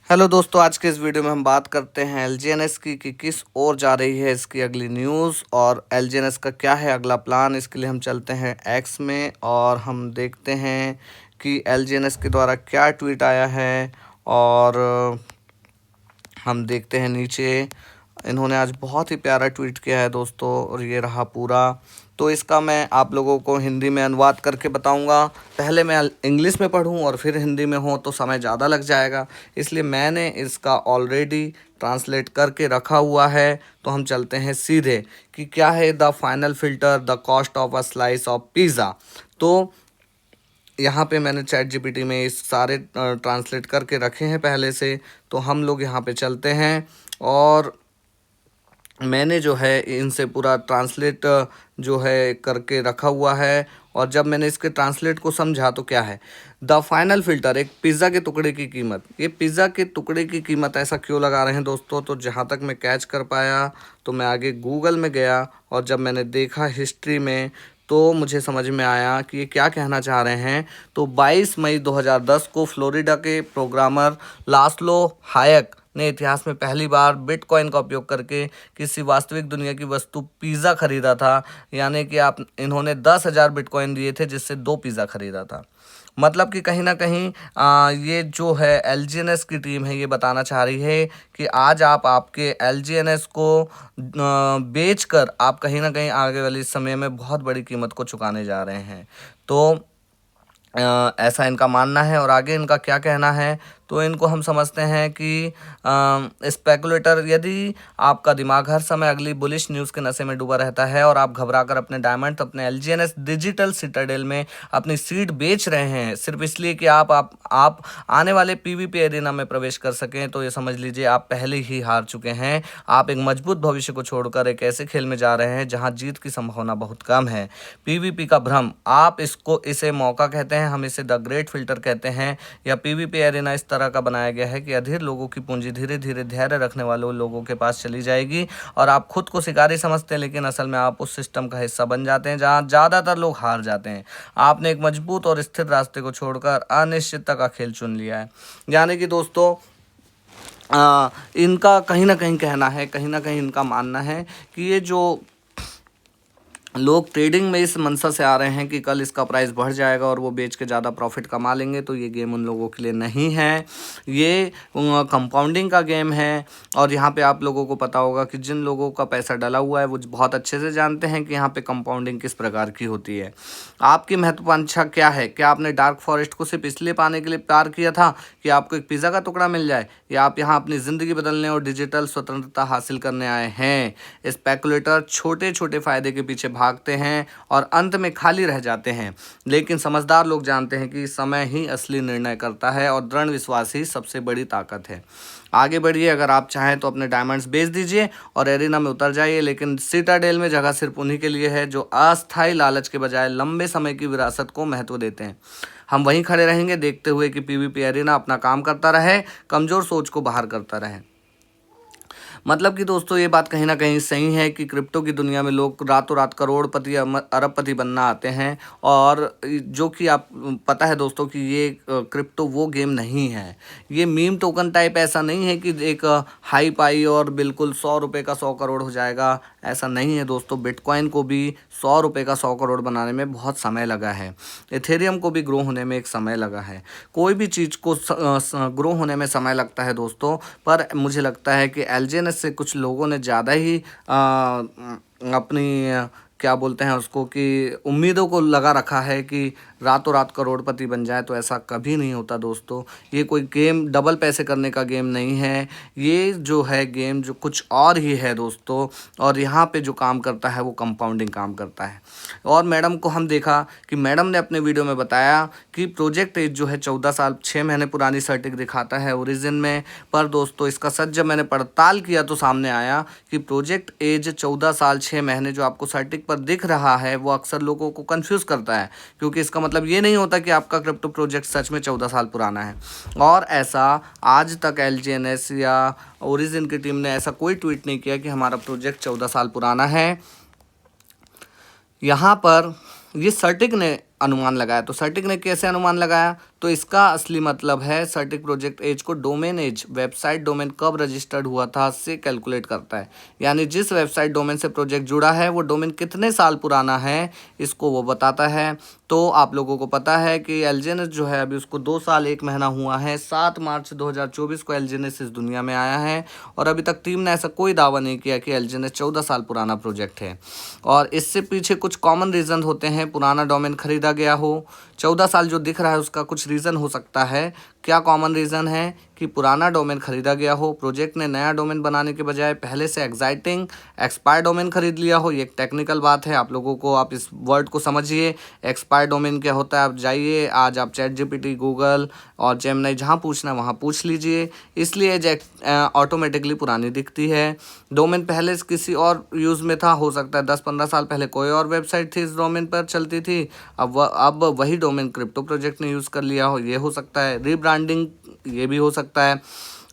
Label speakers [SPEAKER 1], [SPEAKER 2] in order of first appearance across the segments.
[SPEAKER 1] Hello दोस्तों, आज के इस वीडियो में हम बात करते हैं एलजीएनएस की कि किस ओर जा रही है इसकी अगली न्यूज़ और एलजीएनएस का क्या है अगला प्लान। इसके लिए हम चलते हैं एक्स में और हम देखते हैं कि एलजीएनएस के द्वारा क्या ट्वीट आया है। और हम देखते हैं नीचे, इन्होंने आज बहुत ही प्यारा ट्वीट किया है दोस्तों, और ये रहा पूरा। तो इसका मैं आप लोगों को हिंदी में अनुवाद करके बताऊंगा। पहले मैं इंग्लिश में पढ़ूं और फिर हिंदी में हो तो समय ज़्यादा लग जाएगा, इसलिए मैंने इसका ऑलरेडी ट्रांसलेट करके रखा हुआ है। तो हम चलते हैं सीधे कि क्या है the final filter, the cost of a slice of pizza. तो यहाँ पे मैंने चैट जीपीटी में इस सारे ट्रांसलेट करके रखे हैं पहले से। तो हम लोग यहाँ पे चलते हैं और मैंने जो है इनसे पूरा ट्रांसलेट जो है करके रखा हुआ है। और जब मैंने इसके ट्रांसलेट को समझा तो क्या है द फाइनल फ़िल्टर, एक पिज़्ज़ा के टुकड़े की कीमत। ये पिज़्ज़ा के टुकड़े की कीमत ऐसा क्यों लगा रहे हैं दोस्तों? तो जहाँ तक मैं कैच कर पाया तो मैं आगे गूगल में गया और जब मैंने देखा हिस्ट्री में तो मुझे समझ में आया कि ये क्या कहना चाह रहे हैं। तो 22 मई 2010 को फ्लोरिडा के प्रोग्रामर लास्लो हायक ने इतिहास में पहली बार बिटकॉइन का उपयोग करके किसी वास्तविक दुनिया की वस्तु पिज़्ज़ा खरीदा था। यानी कि आप इन्होंने 10,000 बिटकॉइन दिए थे जिससे 2 पिज़्ज़ा खरीदा था। मतलब कि कहीं ना कहीं ये जो है एलजीएनएस की टीम है ये बताना चाह रही है कि आज आप आपके एलजीएनएस को बेचकर आप कहीं ना कहीं आगे वाले समय में बहुत बड़ी कीमत को चुकाने जा रहे हैं। तो ऐसा इनका मानना है। और आगे इनका क्या कहना है तो इनको हम समझते हैं कि स्पेकुलेटर, यदि आपका दिमाग हर समय अगली बुलिश न्यूज़ के नशे में डूबा रहता है और आप घबराकर अपने डायमंड अपने एलजीएनएस डिजिटल सिटाडेल में अपनी सीट बेच रहे हैं सिर्फ इसलिए कि आप आने वाले पीवीपी एरिना में प्रवेश कर सकें, तो ये समझ लीजिए आप पहले ही हार चुके हैं। आप एक मजबूत भविष्य को छोड़कर एक ऐसे खेल में जा रहे हैं जहां जीत की संभावना बहुत कम है। पीवीपी का भ्रम, आप इसे मौका कहते हैं, हम इसे द ग्रेट फिल्टर कहते हैं। या पीवीपी एरिना इस तरह का बनाया गया है कि अधीर लोगों की पूंजी धीरे धीरे धैर्य रखने वाले लोगों के पास चली जाएगी और आप खुद को शिकारी समझते हैं, लेकिन असल में आप उस सिस्टम का हिस्सा बन जाते हैं जहां ज़्यादातर लोग हार जाते हैं। आपने एक मजबूत और स्थिर रास्ते को छोड़कर अनिश्चितता का खेल चुन लिया है। यानी कि दोस्तों इनका कहीं ना कहीं कहना है, कहीं ना कहीं इनका मानना है कि ये जो लोग ट्रेडिंग में इस मंशा से आ रहे हैं कि कल इसका प्राइस बढ़ जाएगा और वो बेच के ज़्यादा प्रॉफिट कमा लेंगे, तो ये गेम उन लोगों के लिए नहीं है। ये कंपाउंडिंग का गेम है। और यहाँ पे आप लोगों को पता होगा कि जिन लोगों का पैसा डला हुआ है वो बहुत अच्छे से जानते हैं कि यहाँ पे कंपाउंडिंग किस प्रकार की होती है। आपकी महत्वाकांक्षा क्या है? क्या आपने डार्क फॉरेस्ट को सिर्फ इसलिए पाने के लिए प्यार किया था कि आपको एक पिज़्ज़ा का टुकड़ा मिल जाए, या आप यहाँ अपनी ज़िंदगी बदलने और डिजिटल स्वतंत्रता हासिल करने आए हैं? स्पेकुलेटर छोटे छोटे फ़ायदे के पीछे भागते हैं और अंत में खाली रह जाते हैं, लेकिन समझदार लोग जानते हैं कि समय ही असली निर्णय करता है और दृढ़ विश्वास ही सबसे बड़ी ताकत है। आगे बढ़िए, अगर आप चाहें तो अपने डायमंड्स बेच दीजिए और एरिना में उतर जाइए, लेकिन सिटाडेल में जगह सिर्फ उन्हीं के लिए है जो अस्थायी लालच के बजाय लंबे समय की विरासत को महत्व देते हैं। हम वहीं खड़े रहेंगे देखते हुए कि पीवीपी एरिना अपना काम करता रहे, कमज़ोर सोच को बाहर करता रहे। मतलब कि दोस्तों ये बात कहीं ना कहीं सही है कि क्रिप्टो की दुनिया में लोग रातों रात करोड़पति अरबपति बनना आते हैं। और जो कि आप पता है दोस्तों कि ये क्रिप्टो वो गेम नहीं है। ये मीम टोकन टाइप ऐसा नहीं है कि एक हाइप आई और बिल्कुल 100 रुपये का 100 करोड़ हो जाएगा, ऐसा नहीं है दोस्तों। बिटकॉइन को भी 100 रुपये का 100 करोड़ बनाने में बहुत समय लगा है। इथेरियम को भी ग्रो होने में एक समय लगा है। कोई भी चीज़ को ग्रो होने में समय लगता है दोस्तों, पर मुझे लगता है कि एलजीएनएस से कुछ लोगों ने ज़्यादा ही अपनी क्या बोलते हैं उसको कि उम्मीदों को लगा रखा है कि रातों रात करोड़पति बन जाए, तो ऐसा कभी नहीं होता दोस्तों। ये कोई गेम डबल पैसे करने का गेम नहीं है। ये जो है गेम जो कुछ और ही है दोस्तों। और यहाँ पे जो काम करता है वो कंपाउंडिंग काम करता है। और मैडम को हम देखा कि मैडम ने अपने वीडियो में बताया कि प्रोजेक्ट एज जो है 14 साल 6 महीने पुरानी सर्टिक दिखाता है ओरिजिन में, पर दोस्तों इसका सच जब मैंने पड़ताल किया तो सामने आया कि प्रोजेक्ट एज 14 साल 6 महीने जो आपको सर्टिक पर दिख रहा है वो अक्सर लोगों को कंफ्यूज करता है, क्योंकि इसका मतलब ये नहीं होता कि आपका क्रिप्टो प्रोजेक्ट सच में 14 साल पुराना है। और ऐसा आज तक एलजीएनएस या ओरिजिन की टीम ने ऐसा कोई ट्वीट नहीं किया कि हमारा प्रोजेक्ट 14 साल पुराना है। यहाँ पर ये सर्टिक ने अनुमान लगाया। तो सर्टिक ने कैसे अनुमान लगाया? तो इसका असली मतलब है सर्टिक प्रोजेक्ट एज को डोमेन एज, वेबसाइट डोमेन कब रजिस्टर्ड हुआ था, से कैलकुलेट करता है। यानी जिस वेबसाइट डोमेन से प्रोजेक्ट जुड़ा है वो डोमेन कितने साल पुराना है, इसको वो बताता है। तो आप लोगों को पता है कि एलजीएनएस जो है अभी उसको 2 साल 1 महीना हुआ है। 7 मार्च 2024 को एलजीएनएस इस दुनिया में आया है और अभी तक टीम ने ऐसा कोई दावा नहीं किया कि एलजीएनएस 14 साल पुराना प्रोजेक्ट है। और इससे पीछे कुछ कॉमन रीज़न होते हैं। पुराना डोमेन खरीदा गया हो, 14 साल जो दिख रहा है उसका कुछ रीज़न हो सकता है। क्या कॉमन रीज़न है? कि पुराना डोमेन खरीदा गया हो, प्रोजेक्ट ने नया डोमेन बनाने के बजाय पहले से एक्साइटिंग एक्सपायर डोमेन खरीद लिया हो। ये एक टेक्निकल बात है, आप लोगों को, आप इस वर्ड को समझिए। एक्सपायर डोमेन क्या होता है? आप जाइए, आज आप चैट जीपीटी, गूगल और जेमिनी जहाँ पूछना है वहाँ पूछ लीजिए। इसलिए ऑटोमेटिकली पुरानी दिखती है। डोमेन पहले से किसी और यूज़ में था, हो सकता है 10-15 साल पहले कोई और वेबसाइट थी इस डोमेन पर चलती थी, अब वही डोमेन क्रिप्टो प्रोजेक्ट ने यूज़ कर लिया हो, ये हो सकता है। रीब्रांडिंग, ये भी हो सकता है।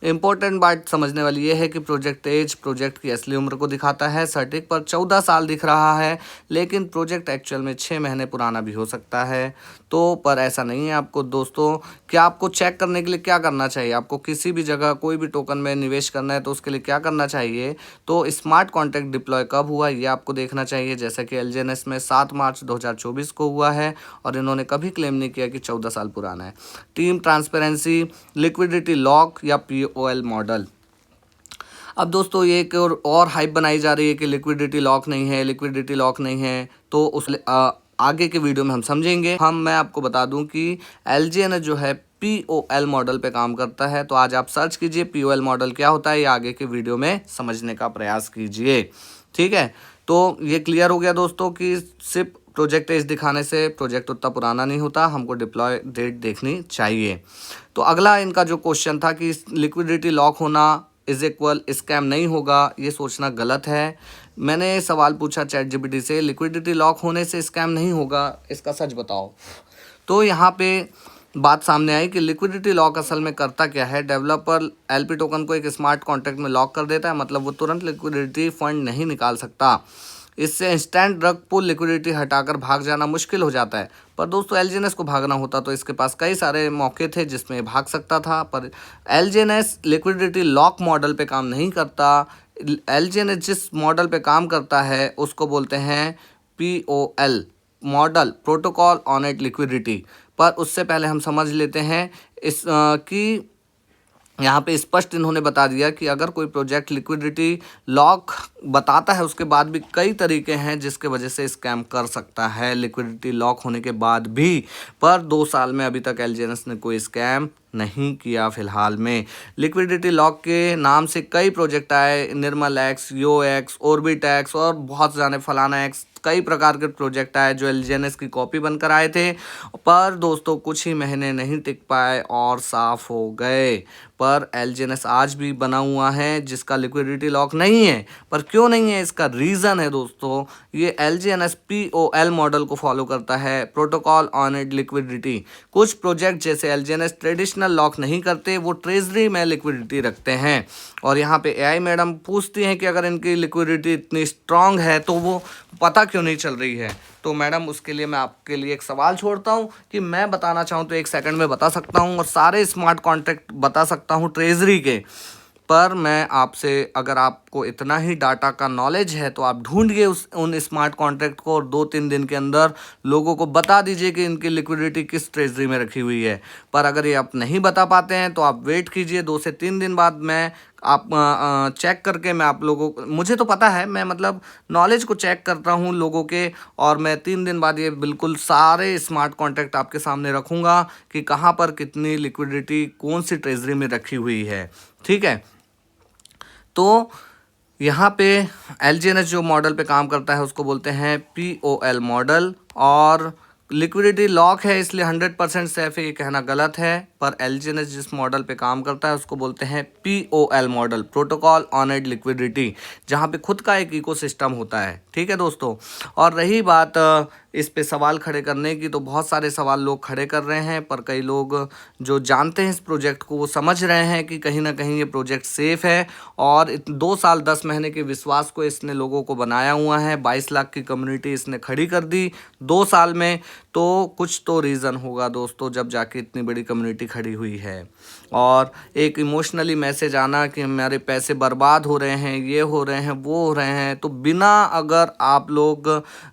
[SPEAKER 1] इंपॉर्टेंट बात समझने वाली ये है कि प्रोजेक्ट एज प्रोजेक्ट की असली उम्र को दिखाता है। सर्टिक पर 14 साल दिख रहा है, लेकिन प्रोजेक्ट एक्चुअल में 6 महीने पुराना भी हो सकता है। तो पर ऐसा नहीं है आपको दोस्तों। क्या आपको चेक करने के लिए क्या करना चाहिए? आपको किसी भी जगह कोई भी टोकन में निवेश करना है तो उसके लिए क्या करना चाहिए? तो स्मार्ट कॉन्ट्रैक्ट डिप्लॉय कब हुआ ये आपको देखना चाहिए। जैसा कि एलजीएनएस में 7 मार्च 2024 को हुआ है और इन्होंने कभी क्लेम नहीं किया कि 14 साल पुराना है। टीम ट्रांसपेरेंसी, लिक्विडिटी लॉक या पीओएल मॉडल। अब दोस्तों ये एक और हाइप बनाई जा रही है कि लिक्विडिटी लॉक नहीं है, लिक्विडिटी लॉक नहीं है। तो उस आगे के वीडियो में हम समझेंगे। मैं आपको बता दूं कि एलजीएनएस जो है पीओएल मॉडल पे काम करता है। तो आज आप सर्च कीजिए पीओएल मॉडल क्या होता है, ये आगे के वीडियो में समझने का प्रयास कीजिए। ठीक है, तो ये क्लियर हो गया दोस्तों कि सिर्फ प्रोजेक्ट एज दिखाने से प्रोजेक्ट उतना पुराना नहीं होता, हमको डिप्लॉय डेट देखनी चाहिए। तो अगला इनका जो क्वेश्चन था कि लिक्विडिटी लॉक होना इज इक्वल स्कैम नहीं होगा, ये सोचना गलत है। मैंने सवाल पूछा चैट जीपीटी से, लिक्विडिटी लॉक होने से स्कैम नहीं होगा, इसका सच बताओ। तो यहाँ पे बात सामने आई कि लिक्विडिटी लॉक असल में करता क्या है। डेवलपर एलपी टोकन को एक स्मार्ट कॉन्ट्रैक्ट में लॉक कर देता है, मतलब वो तुरंत लिक्विडिटी फंड नहीं निकाल सकता। इससे इंस्टेंट ड्रग पुल लिक्विडिटी हटाकर भाग जाना मुश्किल हो जाता है। पर दोस्तों एलजीएनएस को भागना होता तो इसके पास कई सारे मौके थे जिसमें भाग सकता था, पर एलजीएनएस लिक्विडिटी लॉक मॉडल पे काम नहीं करता। एलजीएनएस जिस मॉडल पे काम करता है उसको बोलते हैं POL model, protocol on it liquidity. पर उससे पहले हम समझ लेते हैं कि यहाँ पे स्पष्ट इन्होंने बता दिया कि अगर कोई प्रोजेक्ट लिक्विडिटी लॉक बताता है उसके बाद भी कई तरीके हैं जिसके वजह से स्कैम कर सकता है लिक्विडिटी लॉक होने के बाद भी। पर 2 साल में अभी तक एलजीएनएस ने कोई स्कैम नहीं किया फिलहाल में। लिक्विडिटी लॉक के नाम से कई प्रोजेक्ट आए, निर्मल एक्स, यो एक्स, ऑर्बिट एक्स और बहुत जाने फलाना एक्स, कई प्रकार के प्रोजेक्ट आए जो एलजीएनएस की कॉपी बनकर आए थे। पर दोस्तों कुछ ही महीने नहीं टिक पाए और साफ हो गए। पर एलजीएनएस आज भी बना हुआ है जिसका लिक्विडिटी लॉक नहीं है। पर क्यों नहीं है, इसका रीज़न है दोस्तों, ये एलजीएनएस पीओएल मॉडल को फॉलो करता है, प्रोटोकॉल ऑन इट लिक्विडिटी। कुछ प्रोजेक्ट जैसे एलजीएनएस ट्रेडिशनल लॉक नहीं करते, वो ट्रेजरी में लिक्विडिटी रखते हैं। और यहाँ पे एआई मैडम पूछती हैं कि अगर इनकी लिक्विडिटी इतनी स्ट्रांग है तो वो पता क्यों नहीं चल रही है। तो मैडम उसके लिए मैं आपके लिए एक सवाल छोड़ता हूँ कि मैं बताना चाहूँ तो 1 सेकंड में बता सकता हूँ और सारे स्मार्ट कॉन्ट्रैक्ट बता सकता हूँ ट्रेजरी के। पर मैं आपसे, अगर आपको इतना ही डाटा का नॉलेज है तो आप ढूंढिए उन स्मार्ट कॉन्ट्रैक्ट को और 2-3 दिन के अंदर लोगों को बता दीजिए कि इनकी लिक्विडिटी किस ट्रेजरी में रखी हुई है। पर अगर ये आप नहीं बता पाते हैं तो आप वेट कीजिए, 2 से 3 दिन बाद मैं आप चेक करके मैं आप लोगों को, मुझे तो पता है, मैं मतलब नॉलेज को चेक करता हूँ लोगों के, और मैं 3 दिन बाद ये बिल्कुल सारे स्मार्ट कॉन्ट्रैक्ट आपके सामने रखूँगा कि कहाँ पर कितनी लिक्विडिटी कौन सी ट्रेजरी में रखी हुई है। ठीक है, तो यहाँ पे एलजीएनएस जो मॉडल पे काम करता है उसको बोलते हैं पीओएल मॉडल, और लिक्विडिटी लॉक है इसलिए 100% सेफ है ये कहना गलत है। पर एलजीएनएस जिस मॉडल पे काम करता है उसको बोलते हैं POL model, protocol on it liquidity, जहाँ पे खुद का एक इकोसिस्टम होता है। ठीक है दोस्तों, और रही बात इस पे सवाल खड़े करने की, तो बहुत सारे सवाल लोग खड़े कर रहे हैं, पर कई लोग जो जानते हैं इस प्रोजेक्ट को वो समझ रहे हैं कि कहीं ना कहीं ये प्रोजेक्ट सेफ है। और 2 साल 10 महीने के विश्वास को इसने लोगों को बनाया हुआ है, 22 लाख की कम्युनिटी इसने खड़ी कर दी 2 साल में। तो कुछ तो रीज़न होगा दोस्तों जब जाके इतनी बड़ी कम्युनिटी खड़ी हुई है। और एक इमोशनली मैसेज आना कि हमारे पैसे बर्बाद हो रहे हैं, ये हो रहे हैं, वो हो रहे हैं, तो बिना अगर आप लोग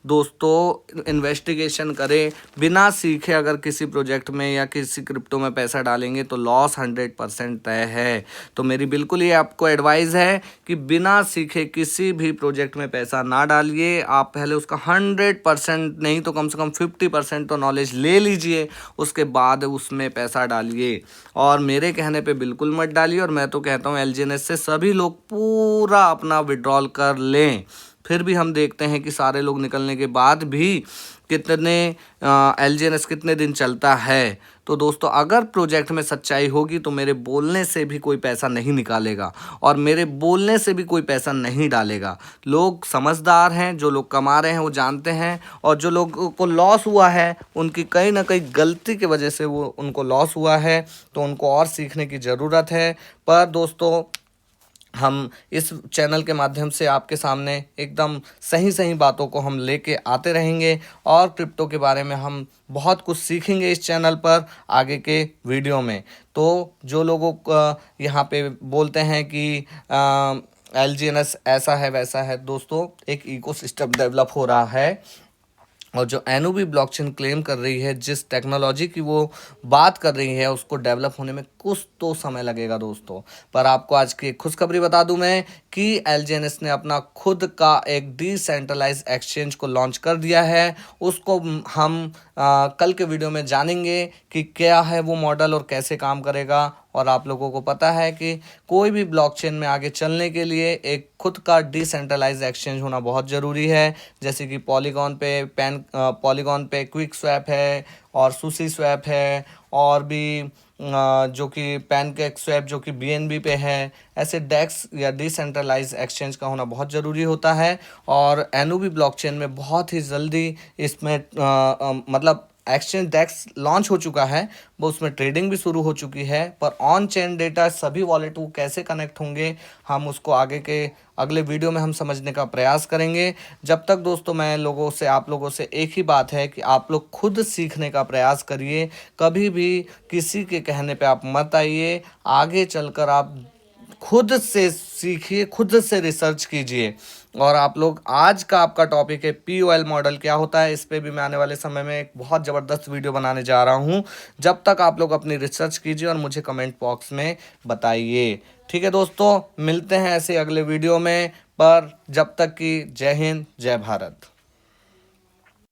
[SPEAKER 1] दोस्तों इन्वेस्टिगेशन करें, बिना सीखे अगर किसी प्रोजेक्ट में या किसी क्रिप्टो में पैसा डालेंगे तो लॉस 100% तय है। तो मेरी बिल्कुल ये आपको एडवाइस है कि बिना सीखे किसी भी प्रोजेक्ट में पैसा ना डालिए। आप पहले उसका 100% नहीं तो कम से कम 50% तो नॉलेज ले लीजिए, उसके बाद उसमें पैसा डालिए। और मेरे कहने पे बिल्कुल मत डालिए। और मैं तो कहता हूँ LGNS से सभी लोग पूरा अपना विड्रॉल कर लें। फिर भी हम देखते हैं कि सारे लोग निकलने के बाद भी कितने LGNS कितने दिन चलता है। तो दोस्तों अगर प्रोजेक्ट में सच्चाई होगी तो मेरे बोलने से भी कोई पैसा नहीं निकालेगा और मेरे बोलने से भी कोई पैसा नहीं डालेगा। लोग समझदार हैं, जो लोग कमा रहे हैं वो जानते हैं, और जो लोगों को लॉस हुआ है उनकी कहीं ना कहीं गलती की वजह से वो उनको लॉस हुआ है, तो उनको और सीखने की ज़रूरत है। पर दोस्तों हम इस चैनल के माध्यम से आपके सामने एकदम सही सही बातों को हम लेके आते रहेंगे, और क्रिप्टो के बारे में हम बहुत कुछ सीखेंगे इस चैनल पर आगे के वीडियो में। तो जो लोगों को यहाँ पे बोलते हैं कि LGNS ऐसा है वैसा है, दोस्तों एक इकोसिस्टम डेवलप हो रहा है। और जो एनओबी ब्लॉकचेन क्लेम कर रही है, जिस टेक्नोलॉजी की वो बात कर रही है, उसको डेवलप होने में कुछ तो समय लगेगा दोस्तों। पर आपको आज की एक खुशखबरी बता दूं मैं कि LGNS ने अपना खुद का एक डिसेंट्रलाइज एक्सचेंज को लॉन्च कर दिया है। उसको हम कल के वीडियो में जानेंगे कि क्या है वो मॉडल और कैसे काम करेगा। और आप लोगों को पता है कि कोई भी ब्लॉकचेन में आगे चलने के लिए एक खुद का डिसेंट्रलाइज एक्सचेंज होना बहुत ज़रूरी है। जैसे कि पॉलीगॉन पे क्विक स्वैप है और सुशी स्वैप है, और भी जो कि पैनकेक स्वैप जो कि BNB पे है। ऐसे डेक्स या डिसेंट्रलाइज एक्सचेंज का होना बहुत ज़रूरी होता है। और एनओबी ब्लॉकचेन में बहुत ही जल्दी इसमें मतलब एक्सचेंज डेक्स लॉन्च हो चुका है, वो उसमें ट्रेडिंग भी शुरू हो चुकी है। पर ऑन चेन डेटा सभी वॉलेट वो कैसे कनेक्ट होंगे, हम उसको आगे के अगले वीडियो में हम समझने का प्रयास करेंगे। जब तक दोस्तों मैं आप लोगों से एक ही बात है कि आप लोग खुद सीखने का प्रयास करिए, कभी भी किसी के कहने पे आप मत आइए। आगे चलकर आप खुद से सीखिए, खुद से रिसर्च कीजिए। और आप लोग आज का आपका टॉपिक है POL मॉडल क्या होता है, इस पे भी मैं आने वाले समय में एक बहुत ज़बरदस्त वीडियो बनाने जा रहा हूँ। जब तक आप लोग अपनी रिसर्च कीजिए और मुझे कमेंट बॉक्स में बताइए। ठीक है दोस्तों, मिलते हैं ऐसे अगले वीडियो में। पर जब तक कि जय हिंद, जय भारत।